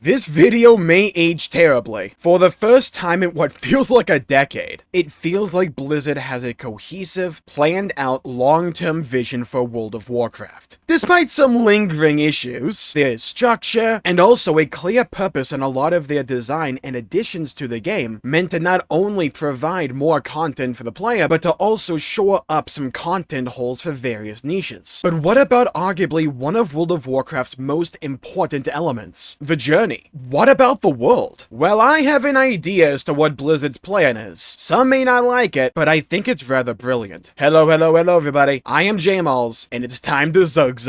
This video may age terribly. For the first time in what feels like a decade, it feels like Blizzard has a cohesive, planned out, long-term vision for World of Warcraft. Despite some lingering issues, there's structure, and also a clear purpose in a lot of their design and additions to the game, meant to not only provide more content for the player, but to also shore up some content holes for various niches. But what about arguably one of World of Warcraft's most important elements? The journey. What about the world? Well, I have an idea as to what Blizzard's plan is. Some may not like it, but I think it's rather brilliant. Hello everybody. I am Jmulls, and it's time to zug.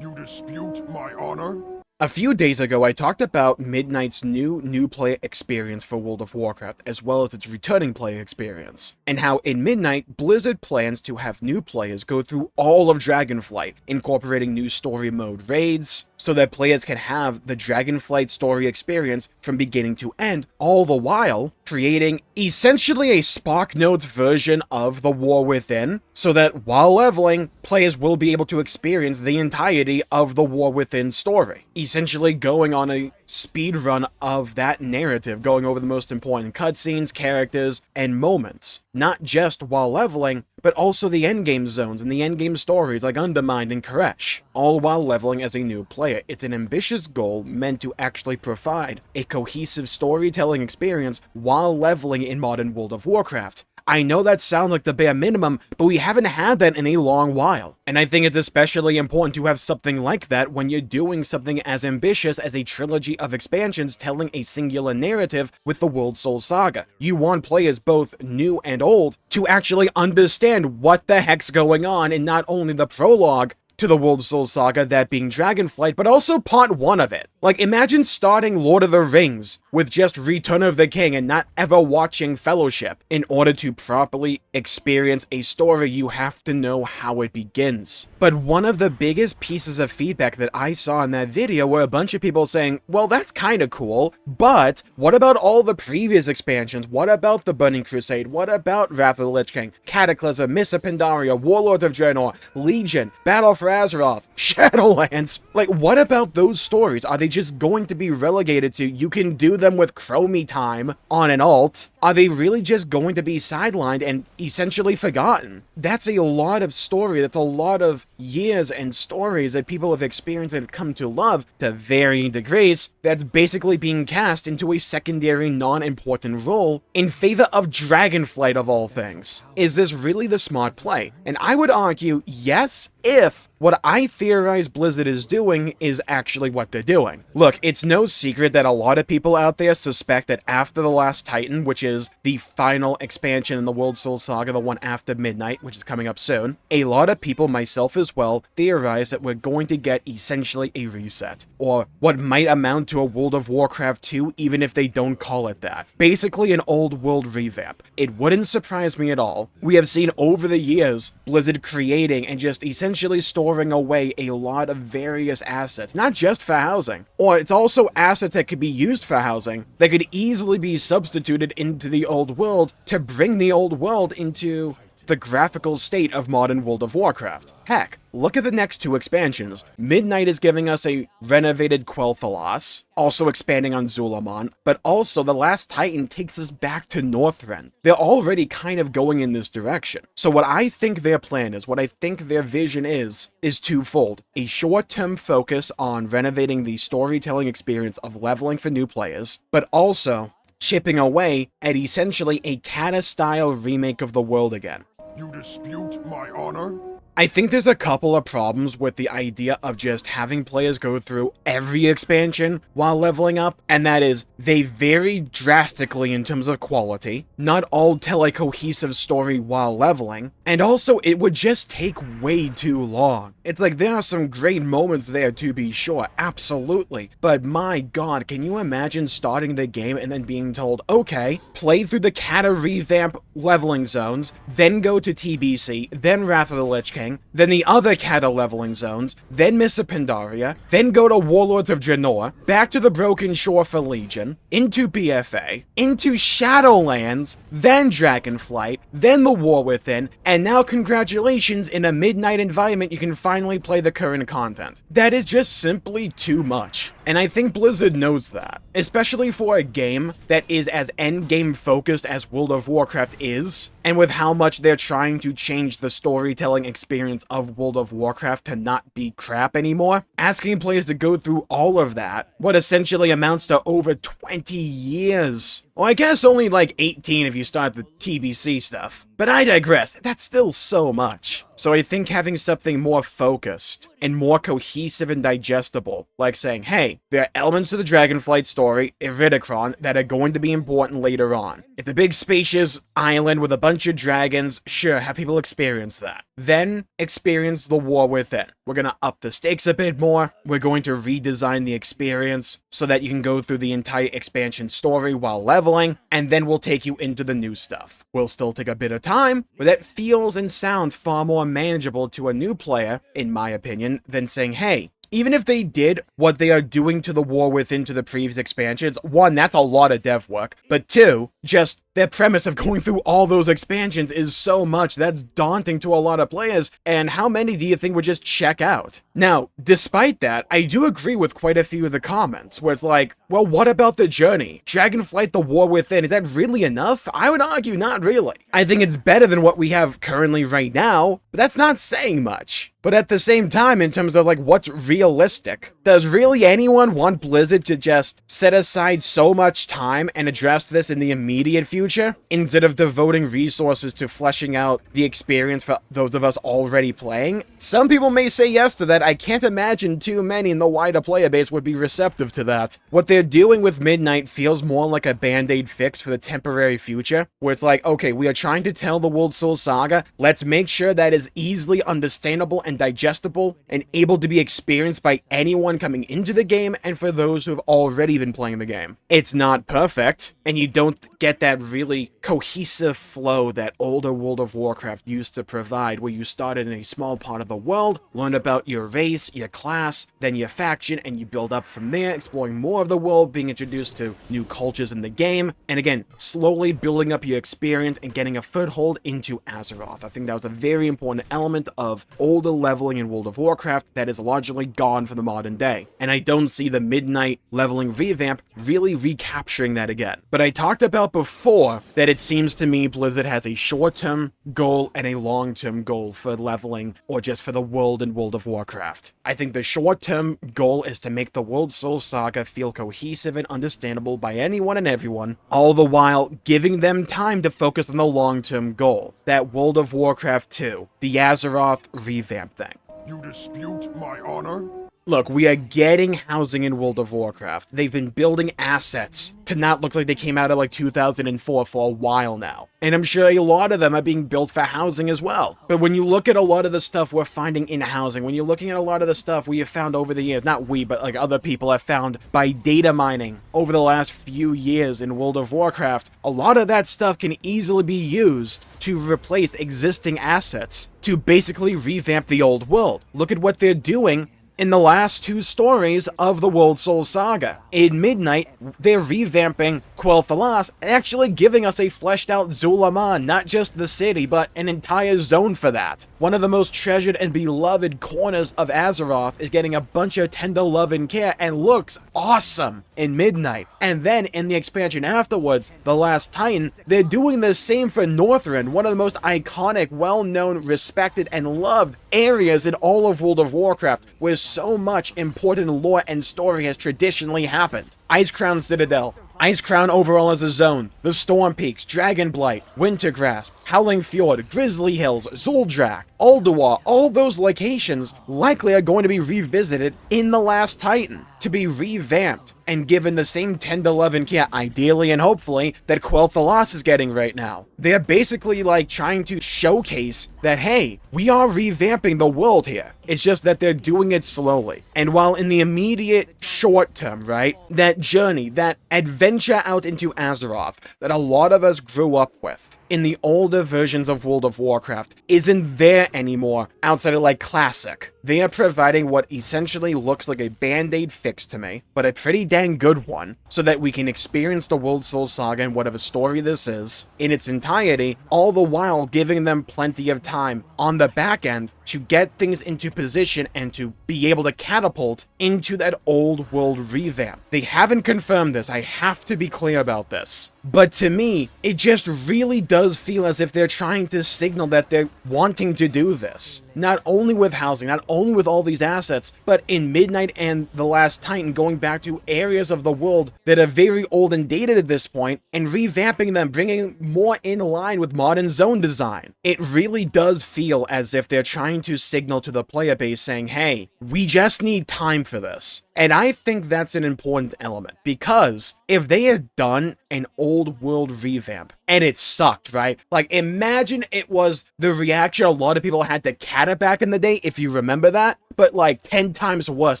You dispute my honor? A few days ago, I talked about Midnight's new player experience for World of Warcraft, as well as its returning player experience, and how in Midnight, Blizzard plans to have new players go through all of Dragonflight, incorporating new story mode raids, so that players can have the Dragonflight story experience from beginning to end, all the while creating essentially a SparkNotes version of the War Within, so that while leveling, players will be able to experience the entirety of the War Within story. Essentially going on a speed run of that narrative, going over the most important cutscenes, characters, and moments. Not just while leveling, but also the endgame zones and the endgame stories like Undermined and Koresh, all while leveling as a new player. It's an ambitious goal meant to actually provide a cohesive storytelling experience while leveling in modern World of Warcraft. I know that sounds like the bare minimum, but we haven't had that in a long while. And I think it's especially important to have something like that when you're doing something as ambitious as a trilogy of expansions telling a singular narrative with the World Soul Saga. You want players both new and old to actually understand what the heck's going on in not only the prologue to the World Soul Saga, that being Dragonflight, but also part 1 of it. Like, imagine starting Lord of the Rings with just Return of the King and not ever watching Fellowship. In order to properly experience a story, you have to know how it begins. But one of the biggest pieces of feedback that I saw in that video were a bunch of people saying, well, that's kinda cool, but what about all the previous expansions? What about the Burning Crusade? What about Wrath of the Lich King, Cataclysm, Mists of Pandaria, Warlords of Draenor, Legion, Battle for Azeroth, Shadowlands? Like, what about those stories? Are they just going to be relegated to, you can do them with Chromie time on an alt? Are they really just going to be sidelined and essentially forgotten? That's a lot of story, that's a lot of years and stories that people have experienced and come to love to varying degrees, that's basically being cast into a secondary, non-important role in favor of Dragonflight of all things. Is this really the smart play? And I would argue, yes, if what I theorize Blizzard is doing is actually what they're doing. Look, it's no secret that a lot of people out there suspect that after The Last Titan, which is the final expansion in the World Soul Saga, the one after Midnight, which is coming up soon, a lot of people, myself as well, theorize that we're going to get essentially a reset, or what might amount to a World of Warcraft 2, even if they don't call it that. Basically an old world revamp. It wouldn't surprise me at all. We have seen over the years Blizzard creating and just essentially storing away a lot of various assets, not just for housing, or it's also assets that could be used for housing that could easily be substituted into the old world to bring the old world into the graphical state of modern World of Warcraft. Heck, look at the next 2 expansions. Midnight is giving us a renovated Quel'Thalas, also expanding on Zul'Aman, but also The Last Titan takes us back to Northrend. They're already kind of going in this direction. So what I think their plan is, what I think their vision is twofold. A short-term focus on renovating the storytelling experience of leveling for new players, but also chipping away at essentially a Cata-style remake of the world again. You dispute my honor? I think there's a couple of problems with the idea of just having players go through every expansion while leveling up, and that is, they vary drastically in terms of quality, not all tell a cohesive story while leveling, and also it would just take way too long. It's like, there are some great moments there to be sure, absolutely, but my god, can you imagine starting the game and then being told, okay, play through the Cata revamp leveling zones, then go to TBC, then Wrath of the Lich King, King, then the other Cata leveling zones, then Mists of Pandaria, then go to Warlords of Draenor, back to the Broken Shore for Legion, into BFA, into Shadowlands, then Dragonflight, then the War Within, and now congratulations, in a midnight environment you can finally play the current content. That is just simply too much. And I think Blizzard knows that, especially for a game that is as endgame focused as World of Warcraft is, and with how much they're trying to change the storytelling experience of World of Warcraft to not be crap anymore. Asking players to go through all of that, what essentially amounts to over 20 years. Well, I guess only like 18 if you start the TBC stuff. But I digress, that's still so much. So I think having something more focused and more cohesive and digestible, like saying, hey, there are elements of the Dragonflight story, Iridikron, that are going to be important later on. If the big spacious island with a bunch of dragons, sure, have people experience that. Then experience the War Within. We're gonna up the stakes a bit more, we're going to redesign the experience so that you can go through the entire expansion story while leveling, and then we'll take you into the new stuff. We'll still take a bit of time, but that feels and sounds far more manageable to a new player, in my opinion, than saying, hey, even if they did what they are doing to the War Within to the previous expansions, one, that's a lot of dev work, but two, just the premise of going through all those expansions is so much that's daunting to a lot of players, and how many do you think would just check out? Now, despite that, I do agree with quite a few of the comments, where it's like, well, what about the journey? Dragonflight, the War Within, is that really enough? I would argue not really. I think it's better than what we have currently right now, but that's not saying much. But at the same time, in terms of like what's realistic, does really anyone want Blizzard to just set aside so much time and address this in the immediate future, instead of devoting resources to fleshing out the experience for those of us already playing? Some people may say yes to that. I can't imagine too many in the wider player base would be receptive to that. What they're doing with Midnight feels more like a band-aid fix for the temporary future, where it's like, okay, we are trying to tell the World Soul Saga, let's make sure that is easily understandable and digestible and able to be experienced by anyone coming into the game and for those who have already been playing the game. It's not perfect, and you don't get that really cohesive flow that older World of Warcraft used to provide, where you started in a small part of the world, learn about your race, your class, then your faction, and you build up from there, exploring more of the world, being introduced to new cultures in the game, and again, slowly building up your experience and getting a foothold into Azeroth. I think that was a very important element of older leveling in World of Warcraft that is largely gone for the modern day, and I don't see the Midnight leveling revamp really recapturing that again. But I talked about before that it seems to me Blizzard has a short-term goal and a long-term goal for leveling, or just for the world in World of Warcraft. I think the short-term goal is to make the World Soul Saga feel cohesive and understandable by anyone and everyone, all the while giving them time to focus on the long-term goal, that World of Warcraft 2, the Azeroth revamp thing. You dispute my honor? Look, we are getting housing in World of Warcraft. They've been building assets to not look like they came out of like 2004 for a while now. And I'm sure a lot of them are being built for housing as well. But when you look at a lot of the stuff we're finding in housing, when you're looking at a lot of the stuff we have found over the years, not we, but like other people have found by data mining over the last few years in World of Warcraft, a lot of that stuff can easily be used to replace existing assets to basically revamp the old world. Look at what they're doing in the last two stories of the World Soul Saga. In Midnight, they're revamping Quel'Thalas and actually giving us a fleshed out Zulaman, not just the city, but an entire zone for that. One of the most treasured and beloved corners of Azeroth is getting a bunch of tender love and care and looks awesome in Midnight. And then in the expansion afterwards, The Last Titan, they're doing the same for Northrend, one of the most iconic, well-known, respected, and loved areas in all of World of Warcraft, where so much important lore and story has traditionally happened. Icecrown Citadel, Icecrown overall as a zone, the Storm Peaks, Dragonblight, Wintergrasp, Howling Fjord, Grizzly Hills, Zuldrak, Ulduar, all those locations likely are going to be revisited in The Last Titan, to be revamped and given the same tender love and care, ideally and hopefully, that Quel'Thalas is getting right now. They're basically like trying to showcase that, hey, we are revamping the world here. It's just that they're doing it slowly. And while in the immediate short term, right, that journey, that adventure out into Azeroth that a lot of us grew up with, in the older versions of World of Warcraft isn't there anymore outside of like Classic. They are providing what essentially looks like a band-aid fix to me, but a pretty dang good one, so that we can experience the World Soul Saga and whatever story this is in its entirety, all the while giving them plenty of time on the back end to get things into position and to be able to catapult into that old world revamp. They haven't confirmed this, I have to be clear about this. But to me, it just really does feel as if they're trying to signal that they're wanting to do this. Not only with housing, not only with all these assets, but in Midnight and The Last Titan, going back to areas of the world that are very old and dated at this point, and revamping them, bringing more in line with modern zone design. It really does feel as if they're trying to signal to the player base saying, hey, we just need time for this. And I think that's an important element, because if they had done an old world revamp and it sucked, right? Like, imagine it was the reaction a lot of people had to Kata back in the day, if you remember that, but like 10 times worse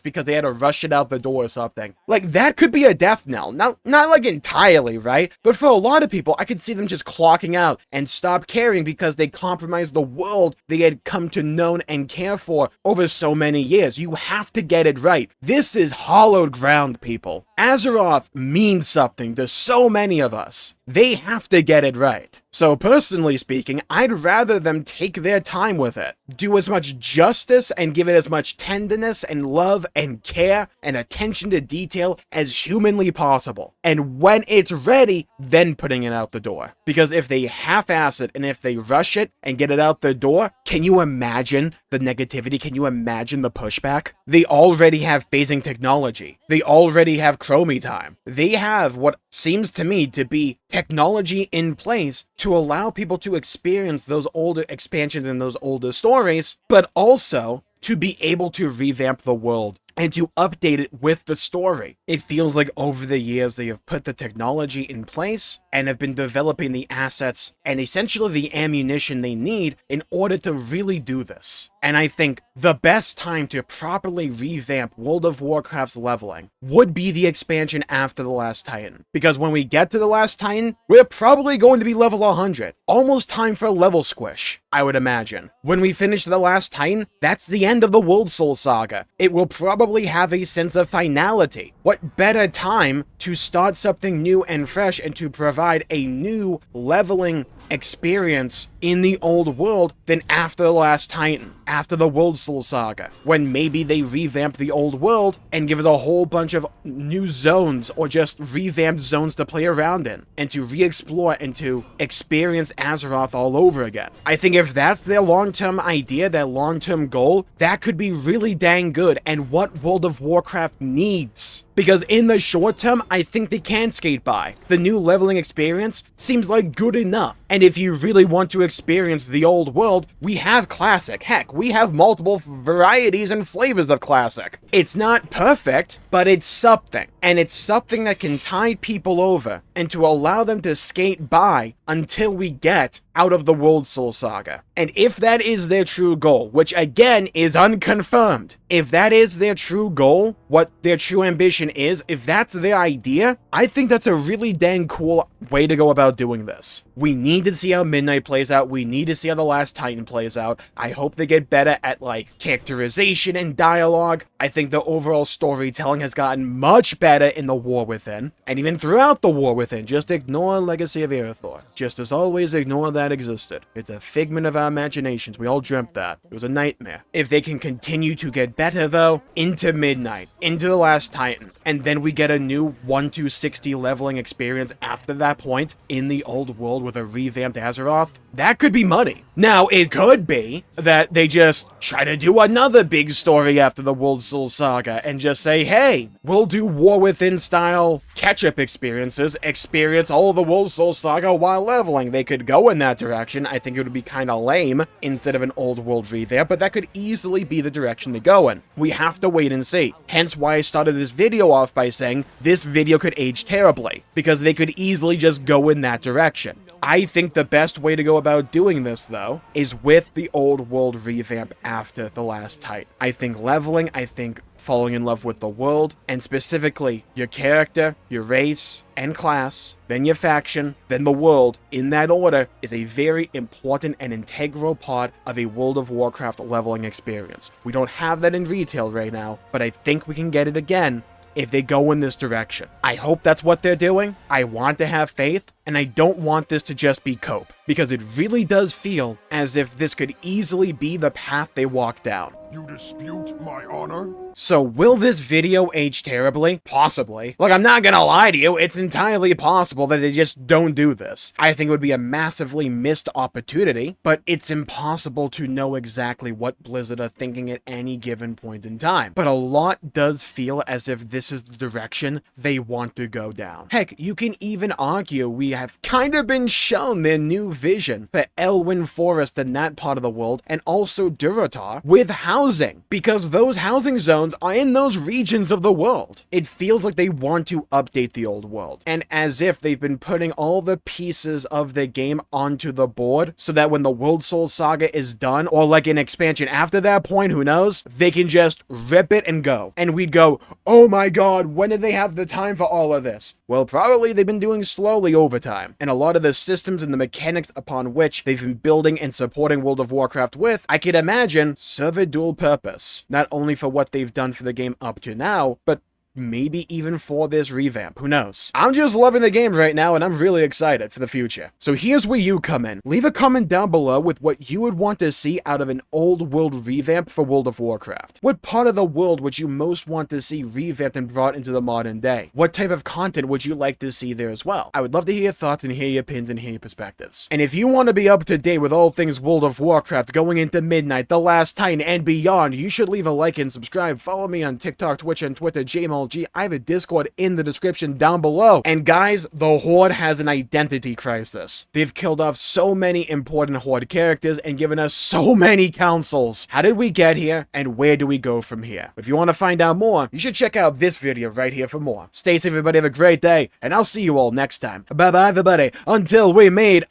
because they had to rush it out the door or something. Like, that could be a death knell. Not like entirely, right? But for a lot of people, I could see them just clocking out and stop caring because they compromised the world they had come to know and care for over so many years. You have to get it right. This is hallowed ground, people. Azeroth means something to so many of us. They have to get it right. So personally speaking, I'd rather them take their time with it, do as much justice and give it as much tenderness and love and care and attention to detail as humanly possible. And when it's ready, then putting it out the door. Because if they half-ass it and if they rush it and get it out the door, can you imagine the negativity? Can you imagine the pushback? They already have phasing technology. They already have chromie time. They have what seems to me to be technology in place to allow people to experience those older expansions and those older stories, but also to be able to revamp the world and to update it with the story. It feels like over the years they have put the technology in place and have been developing the assets and essentially the ammunition they need in order to really do this. And I think the best time to properly revamp World of Warcraft's leveling would be the expansion after The Last Titan. Because when we get to The Last Titan, we're probably going to be level 100. Almost time for a level squish, I would imagine. When we finish The Last Titan, that's the end of the World Soul Saga. It will probably have a sense of finality. What better time to start something new and fresh and to provide a new leveling experience in the old world than after The Last Titan, after the World Soul Saga, when maybe they revamp the old world and give us a whole bunch of new zones or just revamped zones to play around in and to re-explore and to experience Azeroth all over again. I think if that's their long-term idea, their long-term goal, that could be really dang good and what World of Warcraft needs. Because in the short term, I think they can skate by. The new leveling experience seems like good enough. And if you really want to experience the old world, we have Classic. Heck, we have multiple varieties and flavors of Classic. It's not perfect, but it's something. And it's something that can tide people over and to allow them to skate by until we get out of the World Soul Saga. And if that is their true goal, which again is unconfirmed, if that is their true goal, what their true ambition is, if that's their idea, I think that's a really dang cool way to go about doing this. We need to see how Midnight plays out. We need to see how The Last Titan plays out. I hope they get better at, like, characterization and dialogue. I think the overall storytelling has gotten much better in the War Within, and even throughout the War Within. Just ignore Legacy of Aerothor. Just as always, ignore that existed. It's a figment of our imaginations. We all dreamt that. It was a nightmare. If they can continue to get better, though, into Midnight, into The Last Titan, and then we get a new 1-60 leveling experience after that point in the old world with a revamped Azeroth, that could be money. Now, it could be that they just try to do another big story after the World Soul Saga and just say, hey, we'll do War Within style catch-up experiences, experience all of the World Soul Saga while leveling. They could go in that direction. I think it would be kind of lame instead of an old world revamp, but that could easily be the direction they go in. We have to wait and see. Hence why I started this video off by saying this video could age terribly, because they could easily just go in that direction. I think the best way to go about doing this, though, is with the old world revamp after The Last Titan. I think leveling, I think falling in love with the world, and specifically your character, your race, and class, then your faction, then the world, in that order, is a very important and integral part of a World of Warcraft leveling experience. We don't have that in retail right now, but I think we can get it again if they go in this direction. I hope that's what they're doing. I want to have faith, and I don't want this to just be cope, because it really does feel as if this could easily be the path they walk down. You dispute my honor? So will this video age terribly? Possibly. Look, I'm not gonna lie to you, it's entirely possible that they just don't do this. I think it would be a massively missed opportunity, but it's impossible to know exactly what Blizzard are thinking at any given point in time. But a lot does feel as if this is the direction they want to go down. Heck, you can even argue we have kind of been shown their new vision for Elwyn Forest in that part of the world, and also Durotar, with housing, because those housing zones are in those regions of the world. It feels like they want to update the old world, and as if they've been putting all the pieces of the game onto the board, so that when the World Soul Saga is done, or like an expansion after that point, who knows, they can just rip it and go. And we'd go, oh my god, when did they have the time for all of this? Well, probably they've been doing slowly over time, and a lot of the systems and the mechanics upon which they've been building and supporting World of Warcraft with, I could imagine, serve a dual purpose. Not only for what they've done for the game up to now, but maybe even for this revamp, who knows? I'm just loving the game right now, and I'm really excited for the future. So here's where you come in. Leave a comment down below with what you would want to see out of an old world revamp for World of Warcraft. What part of the world would you most want to see revamped and brought into the modern day? What type of content would you like to see there as well? I would love to hear your thoughts and hear your opinions and hear your perspectives. And if you want to be up to date with all things World of Warcraft going into midnight, the Last Titan, and beyond, you should leave a like and subscribe. Follow me on TikTok, Twitch, and Twitter, Jmulls. I have a Discord in the description down below. And guys, the Horde has an identity crisis. They've killed off so many important Horde characters and given us so many councils. How did we get here, and where do we go from here? If you want to find out more, you should check out this video right here for more. Stay safe, everybody. Have a great day, and I'll see you all next time. Bye-bye, everybody. Until we meet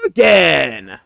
again.